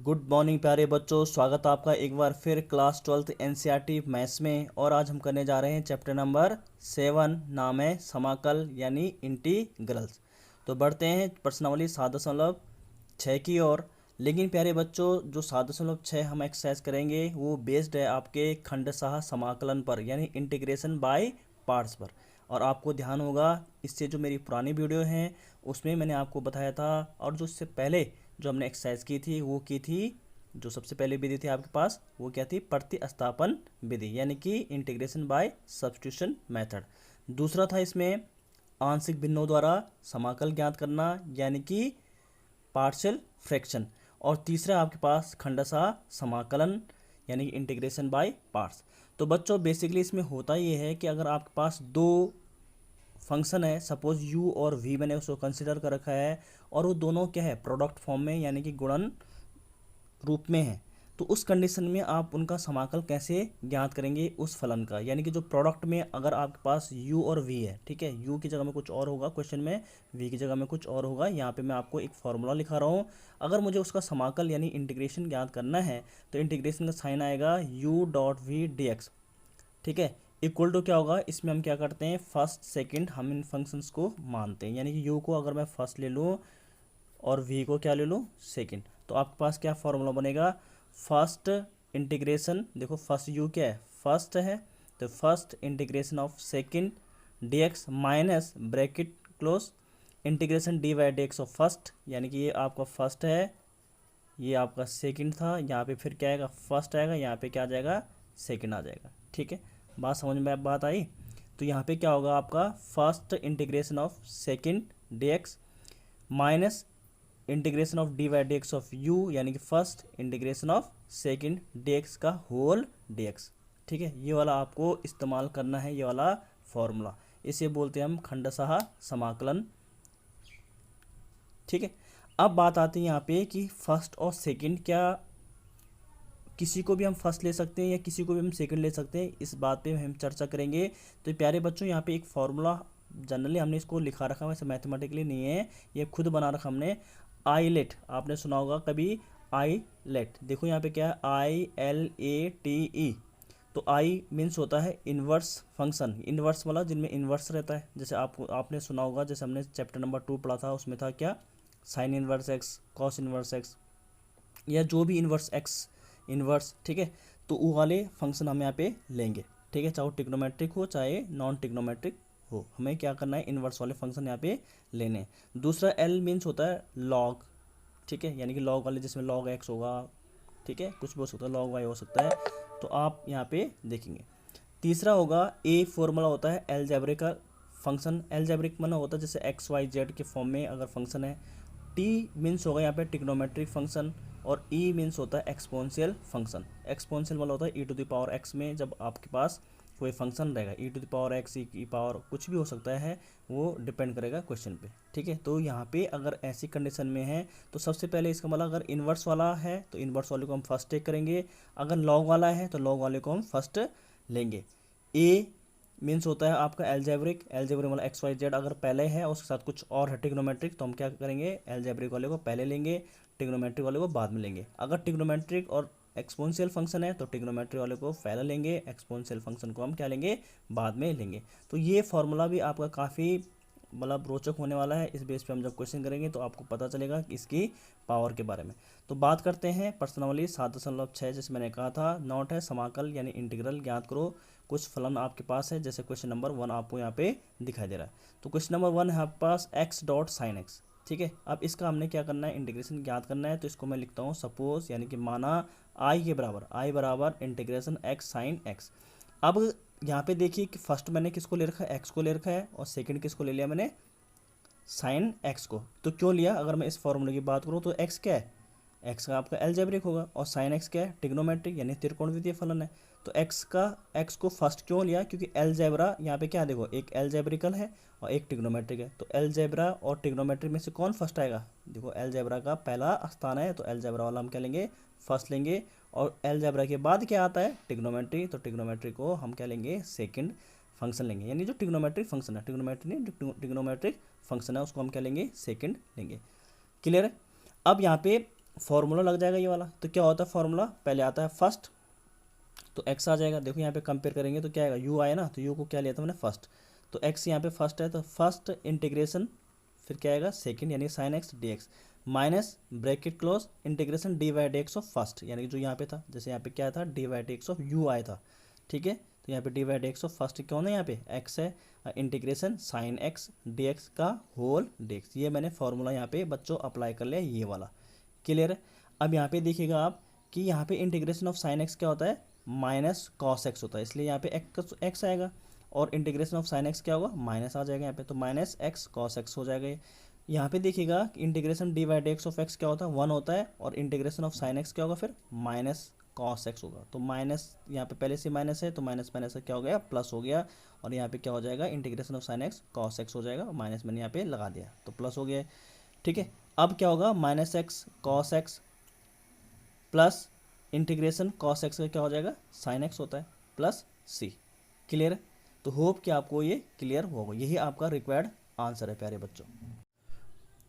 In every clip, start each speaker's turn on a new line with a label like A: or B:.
A: Good morning प्यारे बच्चों, स्वागत है आपका एक बार फिर क्लास 12th एनसीईआरटी मैथ्स में। और आज हम करने जा रहे हैं चैप्टर नंबर 7, नाम है समाकल यानी इंटीग्रल्स। तो बढ़ते हैं प्रश्नावली 7.6 की ओर। लेकिन प्यारे बच्चों, जो 7.6 हम एक्सरसाइज करेंगे वो बेस्ड है आपके खंडशः समाकलन पर यानी इंटीग्रेशन बाय पार्ट्स पर। और आपको ध्यान होगा इससे जो मेरी पुरानी वीडियो हैं उसमें मैंने आपको बताया था, और जो इससे पहले जो हमने एक्सरसाइज की थी वो की थी, जो सबसे पहले विधि थी आपके पास वो क्या थी, प्रतिस्थापन विधि यानी कि इंटीग्रेशन बाय सब्स्टिट्यूशन मेथड। दूसरा था इसमें आंशिक भिन्नों द्वारा समाकल ज्ञात करना यानी कि पार्शियल फ्रैक्शन। और तीसरा आपके पास खंडशः समाकलन यानी कि इंटीग्रेशन बाय पार्ट्स। तो बच्चों बेसिकली इसमें होता ये है कि अगर आपके पास दो फंक्शन है, सपोज u और v मैंने उसको कंसिडर कर रखा है, और वो दोनों क्या है, प्रोडक्ट फॉर्म में यानी कि गुणन रूप में है, तो उस कंडीशन में आप उनका समाकल कैसे ज्ञात करेंगे उस फलन का। यानी कि जो प्रोडक्ट में अगर आपके पास u और v है, ठीक है, u की जगह में कुछ और होगा क्वेश्चन में, v की जगह में कुछ और होगा। यहाँ पे मैं आपको एक फॉर्मूला लिखा रहा हूँ। अगर मुझे उसका समाकल यानी इंटीग्रेशन ज्ञात करना है तो इंटीग्रेशन का साइन आएगा u dot v d x, ठीक है, इक्वल टू क्या होगा, इसमें हम क्या करते हैं, फर्स्ट सेकंड हम इन फंक्शंस को मानते हैं। यानी कि u को अगर मैं फर्स्ट ले लूँ और v को क्या ले लूँ, सेकंड, तो आपके पास क्या फॉर्मूला बनेगा, फर्स्ट इंटीग्रेशन, देखो फर्स्ट u क्या है, फर्स्ट है, तो first integration of second dx minus bracket close integration dy dx of first, यानी कि ये आपका फर्स्ट है, ये आपका सेकंड था, यहाँ पे फिर क्या आएगा, फर्स्ट आएगा, यहाँ पे क्या आ जाएगा, सेकंड आ जाएगा। ठीक है, बात समझ में बात आई। तो यहाँ पे क्या होगा आपका, first integration of second dx minus integration of d y d x of u, यानी कि first integration of second dx का होल dx। ठीक है, ये वाला आपको इस्तेमाल करना है, ये वाला फॉर्मूला, इसे बोलते हैं हम खंडशः समाकलन। ठीक है, अब बात आती है यहाँ पे कि फर्स्ट और सेकंड, क्या किसी को भी हम फर्स्ट ले सकते हैं या किसी को भी हम सेकंड ले सकते हैं, इस बात पे हम चर्चा करेंगे। तो प्यारे बच्चों, यहाँ पे एक फॉर्मूला जनरली हमने इसको लिखा रखा है, वैसे मैथमेटिकली नहीं है, ये खुद बना रखा हमने, आईलेट, आपने सुना होगा कभी आईलेट। देखो यहाँ पे क्या है, ILATE। तो आई मीन्स होता है इन्वर्स फंक्शन, इन्वर्स वाला जिनमें इन्वर्स रहता है, जैसे आपने सुना होगा, जैसे हमने चैप्टर नंबर 2 पढ़ा था, उसमें था क्या, sign inverse x, cos inverse x, या जो भी इन्वर्स एक्स इन्वर्स। ठीक है, तो वो वाले फंक्शन हम यहाँ पे लेंगे। ठीक है, चाहे वो टिग्नोमेट्रिक हो चाहे नॉन टिग्नोमेट्रिक हो, हमें क्या करना है, इन्वर्स वाले फंक्शन यहाँ पे लेने हैं। दूसरा एल मीन्स होता है लॉग, ठीक है, यानी कि लॉग वाले जिसमें लॉग एक्स होगा, ठीक है, कुछ भी हो सकता है, लॉग वाई हो सकता है, तो आप यहाँ पे देखेंगे। तीसरा होगा ए, फॉर्मूला होता है एलजेब्रिक का फंक्शन, एलजेब्रिक माना होता है जैसे एक्स वाई जेड के फॉर्म में अगर फंक्शन है। टी मीन्स होगा यहाँ पे टिग्नोमेट्रिक फंक्शन, और ई मीन्स होता है एक्सपोनेंशियल फंक्शन। एक्सपोनेंशियल वाला होता है e to the power x में, जब आपके पास कोई फंक्शन रहेगा ई टू द पावर एक्स, ई की पावर कुछ भी हो सकता है, वो डिपेंड करेगा क्वेश्चन पे। ठीक है, तो यहाँ पे अगर ऐसी कंडीशन में है तो सबसे पहले इसका मतलब अगर इन्वर्स वाला है तो इन्वर्स वाले को हम फर्स्ट टेक करेंगे, अगर लॉग वाला है तो लॉग वाले को हम फर्स्ट लेंगे। ए मीन्स होता है आपका एलजेब्रिक, एलजेब्रिक मतलब एक्स वाई जेड, अगर पहले है और उसके साथ कुछ और है टिग्नोमेट्रिक, तो हम क्या करेंगे, एलजेब्रिक वाले को पहले लेंगे, टिग्नोमेट्रिक वाले को बाद में लेंगे। अगर टिग्नोमेट्रिक और एक्सपोनेंशियल फंक्शन है तो टिग्नोमेट्रिक वाले को पहले लेंगे, एक्सपोनेंशियल फंक्शन को हम क्या लेंगे, बाद में लेंगे। तो ये फॉर्मूला भी आपका काफ़ी मतलब रोचक होने वाला है, इस बेस पे हम जब क्वेश्चन करेंगे तो आपको पता चलेगा कि इसकी पावर के बारे में। तो बात करते हैं प्रश्नावली 7.6, जैसे मैंने कहा था, नॉट है समाकल यानी इंटीग्रल ज्ञात करो। कुछ फलन आपके पास है, जैसे क्वेश्चन नंबर 1 आपको यहाँ पे दिखाई दे रहा है। तो क्वेश्चन नंबर 1 है आपके पास x डॉट साइन एक्स। ठीक है, अब इसका हमने क्या करना है, इंटीग्रेशन ज्ञात करना है। तो इसको मैं लिखता हूँ सपोज, यानी कि माना i के बराबर, i बराबर इंटीग्रेशन x साइन एक्स। अब यहाँ पे देखिए कि फर्स्ट मैंने किसको ले रखा है, x को ले रखा है, और सेकंड किसको ले लिया मैंने, साइन x को। तो क्यों लिया, अगर मैं इस फॉर्मूले की बात करूँ तो x क्या है, x का आपका एलजेब्रिक होगा, और साइन x क्या है, टिग्नोमेट्रिक यानी त्रिकोणमितीय फलन है। तो x को फर्स्ट क्यों लिया, क्योंकि एलजेब्रा यहाँ पे क्या, देखो एक एलजेब्रिकल है और एक टिग्नोमेट्रिक है, तो एलजेब्रा और टिग्नोमेट्रिक में से कौन फर्स्ट आएगा, देखो एलजेब्रा का पहला स्थान है, तो एलजेब्रा वाला हम क्या लेंगे, फर्स्ट लेंगे। और एलजेब्रा के बाद क्या आता है, टिग्नोमेट्री, तो टिग्नोमेट्री को हम क्या लेंगे, सेकंड फंक्शन लेंगे, यानी जो टिग्नोमेट्रिक फंक्शन है, टिग्नोमेट्री नहीं टिग्नोमेट्रिक फंक्शन है, उसको हम क्या लेंगे, सेकंड लेंगे। क्लियर है। अब यहाँ पे फॉर्मूला लग जाएगा ये वाला। तो क्या होता है फॉर्मूला, पहले आता है फर्स्ट, तो एक्स आ जाएगा। देखो यहाँ पे कंपेयर करेंगे तो क्या आएगा, यू आया ना, तो यू को क्या लिया था मैंने फर्स्ट, तो एक्स यहाँ पे फर्स्ट है, तो फर्स्ट इंटीग्रेशन फिर क्या आएगा सेकंड यानी sine x d x minus bracket close integration d y d x of first, यानी कि जो यहाँ पे था, जैसे यहाँ पे क्या था d y d x of u आया था, ठीक है। तो यहाँ पे d y d x of first कौन है, यहाँ पे एक्स है, integration sine x d x का होल डी एक्स। ये मैंने फॉर्मूला यहाँ पे बच्चों अप्लाई कर लिया, ये वाला क्लियर है। अब यहाँ पे देखिएगा आप कि यहाँ पे इंटीग्रेशन ऑफ साइन एक्स क्या होता है, माइनस कॉस एक्स होता है, इसलिए यहाँ पे एक्स आएगा, और इंटीग्रेशन ऑफ साइन एक्स क्या होगा, माइनस आ जाएगा यहाँ पे, तो माइनस एक्स कॉस एक्स हो जाएगा। यहाँ पे देखिएगा integration d by d x of x क्या होता है, 1 होता है, और इंटीग्रेशन ऑफ साइन एक्स क्या होगा फिर माइनस कॉस एक्स होगा। तो माइनस यहाँ पे पहले से माइनस है, तो माइनस माइनस से क्या हो गया, प्लस हो गया, और यहाँ पे क्या हो जाएगा, integration of sine x cos x हो जाएगा, माइनस मैंने यहाँ पे लगा दिया तो प्लस हो गया, ठीक है। अब क्या होगा, minus x cos x plus integration cos x का क्या हो जाएगा, साइन एक्स होता है, प्लस सी। क्लियर है। तो होप कि आपको ये क्लियर होगा, यही आपका रिक्वायर्ड आंसर है प्यारे बच्चों।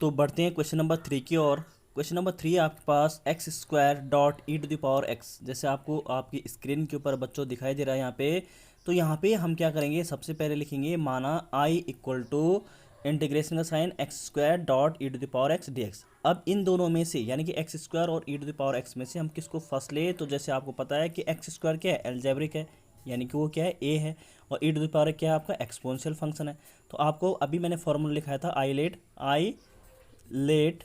A: तो बढ़ते हैं क्वेश्चन नंबर 3 की ओर। क्वेश्चन नंबर 3 आपके पास x square dot e to the power x, जैसे आपको आपकी स्क्रीन के ऊपर बच्चों दिखाई दे रहा है यहाँ पे। तो यहाँ पे हम क्या करेंगे, सबसे पहले लिखेंगे माना आई इक्वल टू इंटीग्रेशन का sine x square dot e to the power x d x. अब इन दोनों में से यानी कि एक्स स्क्वायर और ई टू द पावर एक्स में से हम किसको फर्स्ट ले, तो जैसे आपको पता है कि एक्स स्क्वायर क्या है, एल्जेब्रिक है, यानी कि वो क्या है ए है, और ई टू द पावर क्या है आपका एक्सपोनेंशियल फंक्शन है। तो आपको अभी मैंने फॉर्मूला लिखाया था आई लेट,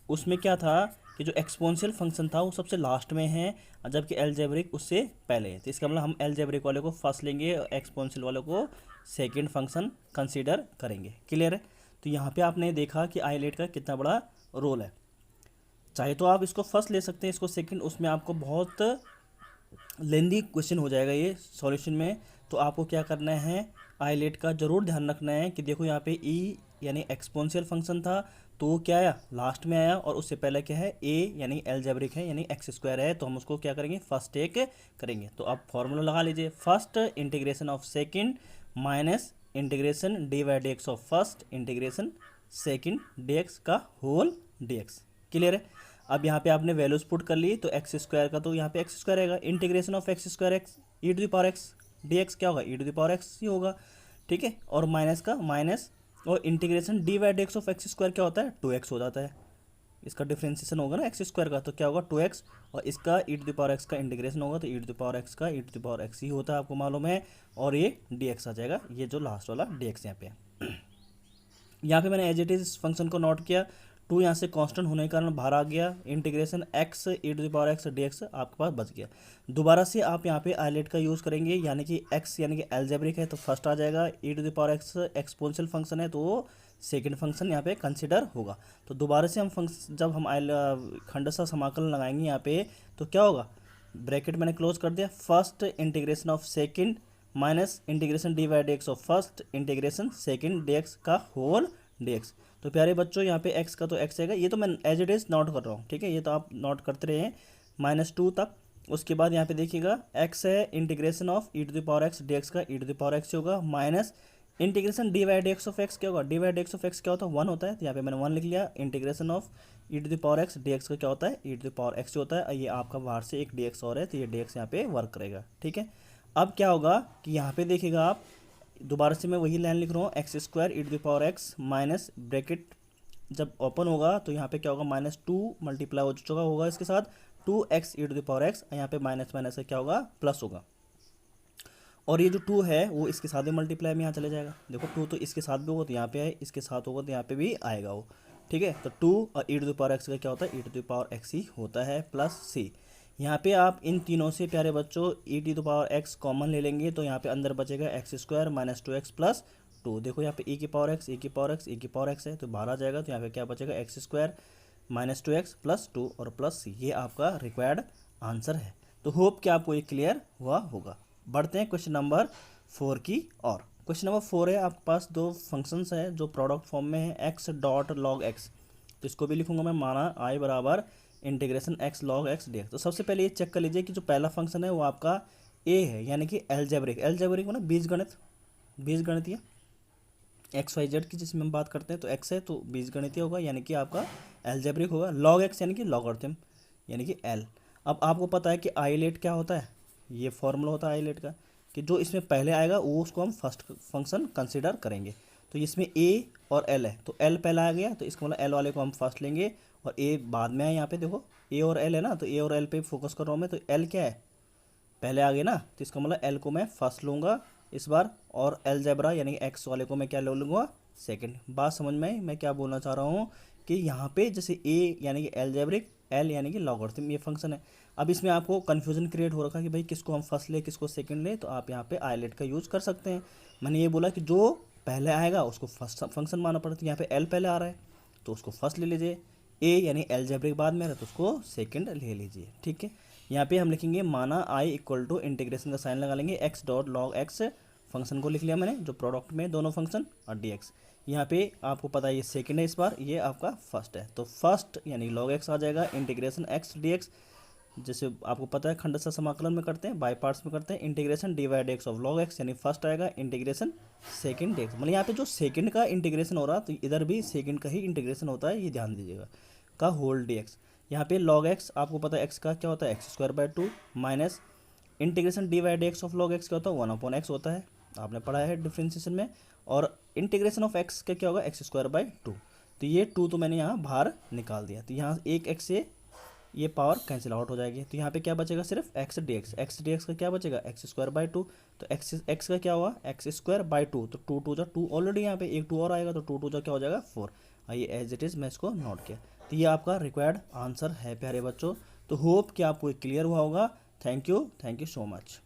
A: उसमें क्या था कि जो एक्सपोनेंशियल फंक्शन था वो सबसे लास्ट में है, जबकि एलजेब्रिक उससे पहले है। तो इसका मतलब हम एलजेब्रिक वाले को फर्स्ट लेंगे और एक्सपोनेंशियल वाले को सेकंड फंक्शन कंसीडर करेंगे। क्लियर है। तो यहाँ पे आपने देखा कि आई लेट का कितना बड़ा रोल है। चाहे तो आप इसको फर्स्ट ले सकते हैं, इसको सेकंड, उसमें आपको बहुत लेंदी क्वेश्चन हो जाएगा ये सॉल्यूशन में। तो आपको क्या करना है, आई लेट का जरूर ध्यान रखना है कि देखो यहाँ पे ई यानी एक्सपोनेंशियल फंक्शन था, तो वो क्या आया लास्ट में आया, और उससे पहले क्या है ए यानी एल्जेब्रिक है यानी एक्स स्क्वायर है, तो हम उसको क्या करेंगे फर्स्ट टेक करेंगे। तो आप फॉर्मूला लगा लीजिए, first integration of second minus integration d by d x of first integration second D x का होल डी एक्स। क्लियर है। अब यहाँ पे आपने वैल्यूज पुट कर ली, तो एक्स स्क्वायर का तो यहाँ पे एक्स स्क्वायर रहेगा, integration of x square x e to the power x d x क्या होगा, e to the power x ही होगा, ठीक है। और माइनस का माइनस, और integration d by d x of x square क्या होता है 2x हो जाता है, इसका डिफ्रेंसिएशन होगा ना एक्स स्क्वायर का, तो क्या होगा 2x, और इसका ई टू द पावर एक्स का इंटीग्रेशन होगा, तो ई टू द पावर एक्स का e to the power x ही होता है, आपको मालूम है, और ये dx आ जाएगा, ये जो लास्ट वाला dx यहाँ पे है। यहाँ पे मैंने एज इट इज फंक्शन को नोट किया, 2 यहाँ से कांस्टेंट होने के कारण बाहर आ गया, integration x e to the power x d x आपके पास बच गया। दोबारा से आप यहाँ पे आईलेट का यूज़ करेंगे, यानी कि x यानी कि एल्जेब्रिक है तो फर्स्ट आ जाएगा, e to the power x exponential function है तो सेकंड फंक्शन यहाँ पे कंसिडर होगा। तो दोबारा से हम फंक्शन जब हम खंडसा समाकलन लगाएंगे यहाँ पे, तो क्या होगा, ब्रैकेट मैंने क्लोज कर दिया, first integration of second minus integration d by d x of first integration second D x का होल डी एक्स। तो प्यारे बच्चों यहाँ पे x का तो x आएगा, ये तो मैं एज इट इज़ नोट कर रहा हूँ, ठीक है, ये तो आप नोट करते रहे -2 तक। उसके बाद यहाँ पे देखिएगा x है integration of e to the power x d x का e to the power x होगा, minus integration d by d x of x क्या होगा, d by d x of x क्या होता है 1 होता है, तो यहाँ पे मैंने 1 लिख लिया, integration of e to the power x d x का क्या होता है e to the power x होता है, ये आपका बाहर से एक डी एक्स और है, तो ये डी एक्स यहाँ पे वर्क करेगा, ठीक है। अब क्या होगा कि यहाँ पे देखिएगा आप, दोबारा से मैं वही लाइन लिख रहा हूँ, x square e to the power x minus bracket जब ओपन होगा तो यहाँ पे क्या होगा -2 मल्टीप्लाई हो चुका होगा इसके साथ 2x e to the power x, यहाँ पे माइनस माइनस से क्या होगा प्लस होगा, और ये जो 2 है वो इसके साथ भी मल्टीप्लाई में यहाँ चले जाएगा। देखो 2 तो इसके साथ भी होगा तो यहाँ पे है, इसके साथ होगा तो यहाँ पे भी आएगा वो, ठीक है। तो 2 और ई टू द पावर एक्स का क्या होता है e to the power x ही होता है, प्लस सी। यहाँ पे आप इन तीनों से प्यारे बच्चों e to the power x common ले लेंगे, तो यहाँ पे अंदर बचेगा x square minus 2x plus 2। देखो यहाँ पे e की पावर x, e की पावर x, e की पावर x है, तो बाहर आ जाएगा, तो यहाँ पे क्या बचेगा x square minus 2x plus 2 और प्लस सी। ये आपका रिक्वायर्ड आंसर है। तो होप कि आपको ये क्लियर हुआ होगा। बढ़ते हैं क्वेश्चन नंबर 4 की और। क्वेश्चन नंबर 4 है, आपके पास दो फंक्शंस हैं जो प्रोडक्ट फॉर्म में है, एक्स डॉट लॉग एक्स। तो इसको भी लिखूंगा मैं, माना आई बराबर integration x log x d x. तो सबसे पहले ये चेक कर लीजिए कि जो पहला फंक्शन है वो आपका ए है, यानी कि एल्जेब्रिक। एल्जेब्रिक मतलब बीजगणितीय एक्स वाई जेड की जिसमें हम बात करते हैं, तो एक्स है तो बीजगणितीय होगा, यानी कि आपका एल्जेब्रिक होगा। लॉग एक्स यानी कि लॉगरिथम, यानी कि एल। अब आपको पता है कि आइलेट क्या होता है, ये फॉर्मूला होता है आइलेट का, कि जो इसमें पहले आएगा वो उसको हम फर्स्ट फंक्शन कंसिडर करेंगे। तो इसमें ए और एल है, तो एल पहला आ गया तो इसका मतलब एल वाले को हम फर्स्ट लेंगे और ए बाद में है। यहाँ पे देखो ए और एल है ना, तो ए और एल पे फोकस कर रहा हूँ मैं, तो एल क्या है पहले आ गए ना, तो इसका मतलब एल को मैं फर्स्ट लूँगा इस बार, और एलजेब्रा यानी कि एक्स वाले को मैं क्या ले लूँगा सेकंड। बात समझ में आई मैं क्या बोलना चाह रहा हूँ, कि यहाँ पे जैसे ए यानी कि एलजेब्रिक, एल यानी कि लॉगरिथम, ये फंक्शन है। अब इसमें आपको कन्फ्यूजन क्रिएट हो रखा है कि भाई किसको हम फर्स्ट ले किसको सेकंड ले, तो आप यहाँ पे आइलेट का यूज़ कर सकते हैं। मैंने ये बोला कि जो पहले आएगा उसको फर्स्ट फंक्शन मानना पड़ता है, यहाँ पे एल पहले आ रहा है तो उसको फर्स्ट ले लीजिए, ए यानी एलजेब्रिक बाद में आ रहा है तो उसको सेकंड ले लीजिए, ठीक है। यहाँ पे हम लिखेंगे माना आई इक्वल टू इंटीग्रेशन का साइन लगा लेंगे, x dot log x function को लिख लिया मैंने जो प्रोडक्ट में दोनों फंक्शन, और डी एक्स। यहाँ पे आपको पता है ये सेकंड है इस बार, ये आपका फर्स्ट है, तो फर्स्ट यानी लॉग एक्स आ जाएगा इंटीग्रेशन एक्स डी एक्स। जैसे आपको पता है खंडशः समाकलन में करते हैं, बाय पार्ट्स में करते हैं, integration d by d x of log x, यानी फर्स्ट आएगा इंटीग्रेशन सेकंड डी एक्स। मतलब यहाँ पे जो सेकंड का इंटीग्रेशन हो रहा तो इधर भी सेकंड का ही इंटीग्रेशन होता है, ये ध्यान दीजिएगा, का होल डी एक्स। यहाँ पे लॉग एक्स आपको पता है एक्स का क्या होता है x square by two, minus integration d by d x of log x क्या होता है 1/x होता है, आपने पढ़ा है डिफ्रेंशिएशन में। और इंटीग्रेशन ऑफ एक्स का क्या होगा एक्स स्क्वायर बाय टू, तो ये टू तो मैंने यहाँ बाहर निकाल दिया, तो यहाँ एक एक्स से ये पावर कैंसिल आउट हो जाएगी, तो यहाँ पे क्या बचेगा सिर्फ एक्स डी एक्स का क्या बचेगा एक्स स्क्वायर बाय टू, तो एक्स का क्या हुआ एक्स स्क्वायर बाय टू, तो टू टू जा टू, ऑलरेडी यहाँ पे एक टू और आएगा तो टू टू जा क्या हो जाएगा 4। आइए एज इट इज़ मैं इसको नोट किया, तो ये आपका रिक्वायर्ड आंसर है प्यारे बच्चों। तो होप कि आपको क्लियर हुआ होगा। Thank you so much.